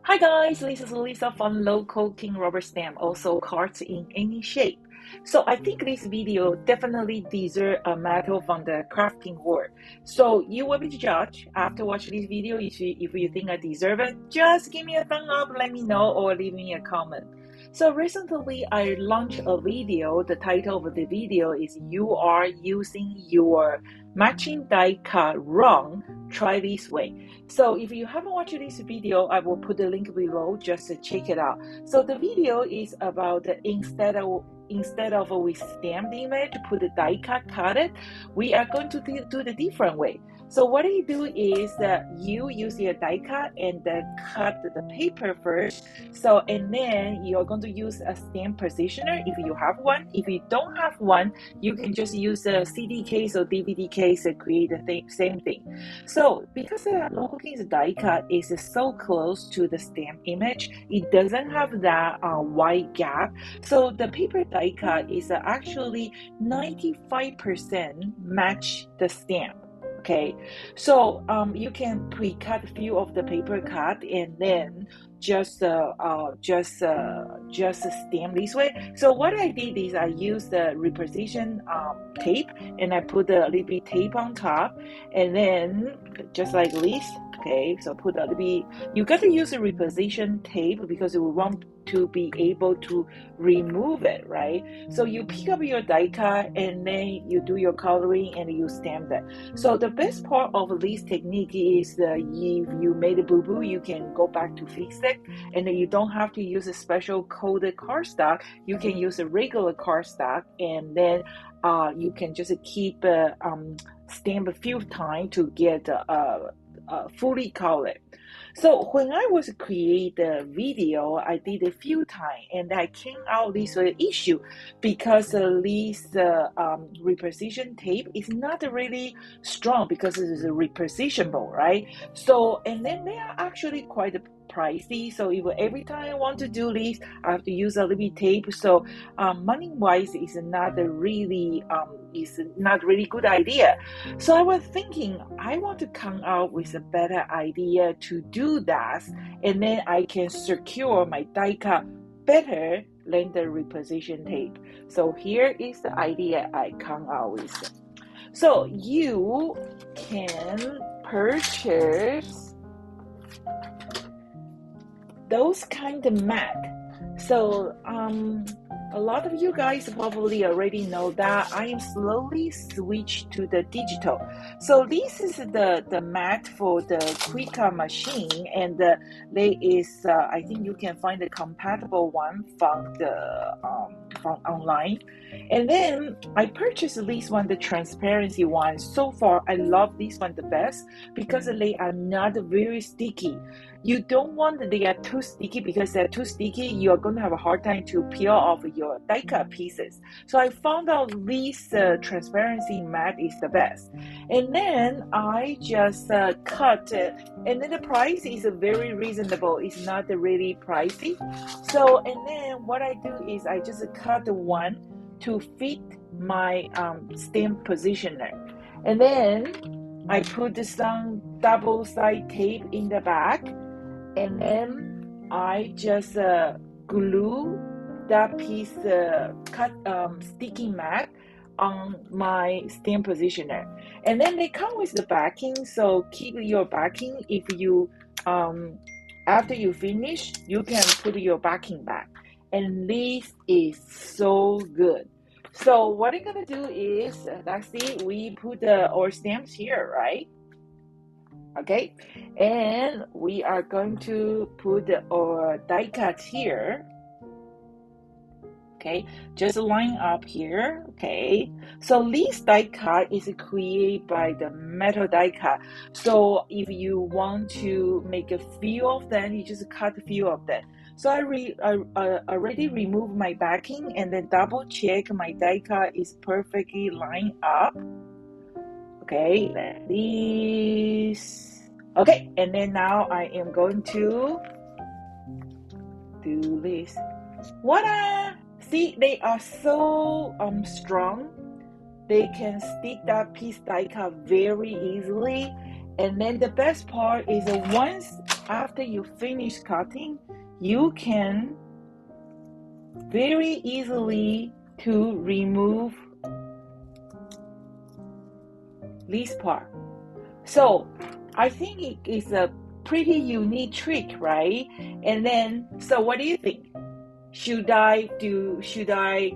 Hi guys, this is Lisa from Local King Rubber Stamp, also cards in any shape. So I think this video definitely deserves a medal from the crafting world. So you will be the judge after watching this video. If you think I deserve it, just give me a thumb up, let me know, or leave me a comment. So recently I launched a video. The title of the video is "You are using your matching die cut wrong. Try this way." So if you haven't watched this video, I will put the link below just to check it out. So the video is about instead of we stamp the image, put the die cut it, we are going to do the different way. So what you do is that you use your die cut and cut the paper first. So and then you're going to use a stamp positioner if you have one. If you don't have one, you can just use a CD case or DVD case and create the same thing. So because the Local King's die cut is so close to the stamp image, it doesn't have that wide gap. So the paper die cut is actually 95% match the stamp. Okay, so you can pre-cut a few of the paper cut and then just stamp this way. So what I did is I used the reposition tape and I put a little bit tape on top and then just like this. Okay, so put a little bit, you got to use a reposition tape because we want to be able to remove it, right? So you pick up your die cut and then you do your coloring and you stamp it. So the best part of this technique is if you made a boo-boo, you can go back to fix it, and then you don't have to use a special coated cardstock. You can use a regular cardstock, and then you can just keep stamp a few times to get fully colored. So when I was create the video, I did a few times and I came out this issue because this reposition tape is not really strong because it is a repositionable, right? So and then they are actually quite pricey. So if every time I want to do this, I have to use a little bit tape. So money wise is not really good idea. So I was thinking I want to come out with a better idea to do that, and then I can secure my die cut better than the reposition tape. So here is the idea I come out with. So you can purchase those kind of mat. So a lot of you guys probably already know that I am slowly switched to the digital. So this is the mat for the Cricut machine, and there is I think you can find a compatible one from online. And then I purchased this one, the transparency one. So far I love this one the best because they are not very sticky. You don't want they are too sticky, because they're too sticky you're going to have a hard time to peel off your die cut pieces. So I found out this transparency mat is the best, and then I just cut it, and then the price is very reasonable. It's not really pricey. So and then what I do is I just cut one to fit my stamp positioner, and then I put some double side tape in the back, and then I just glue that piece cut sticky mat on my stamp positioner. And then they come with the backing, so keep your backing. If you after you finish, you can put your backing back, and this is so good. So what I'm gonna do is, let's see, we put our stamps here, right? Okay, and we are going to put our die cut here. Okay, just line up here. Okay, so this die cut is created by the metal die cut. So if you want to make a few of them, you just cut a few of them. So I already removed my backing and then double check my die cut is perfectly lined up. Okay, like this. Okay, and then now I am going to do this. Voila! See, they are so strong. They can stick that piece die cut very easily. And then the best part is that once after you finish cutting, you can very easily to remove this part. So I think it is a pretty unique trick, right? And then, so what do you think? Should I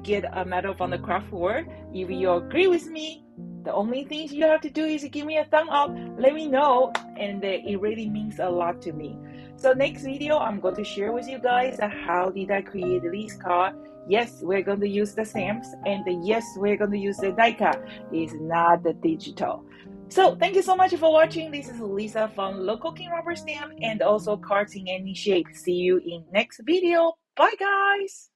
get a medal from the craft world? If you agree with me, the only thing you have to do is give me a thumb up, let me know, and it really means a lot to me. So next video, I'm going to share with you guys how did I create this card. Yes, we're going to use the stamps, and yes, we're going to use the die cut. It's not the digital. So thank you so much for watching. This is Lisa from Local King Rubber Stamp and also cards in any shape. See you in next video. Bye guys.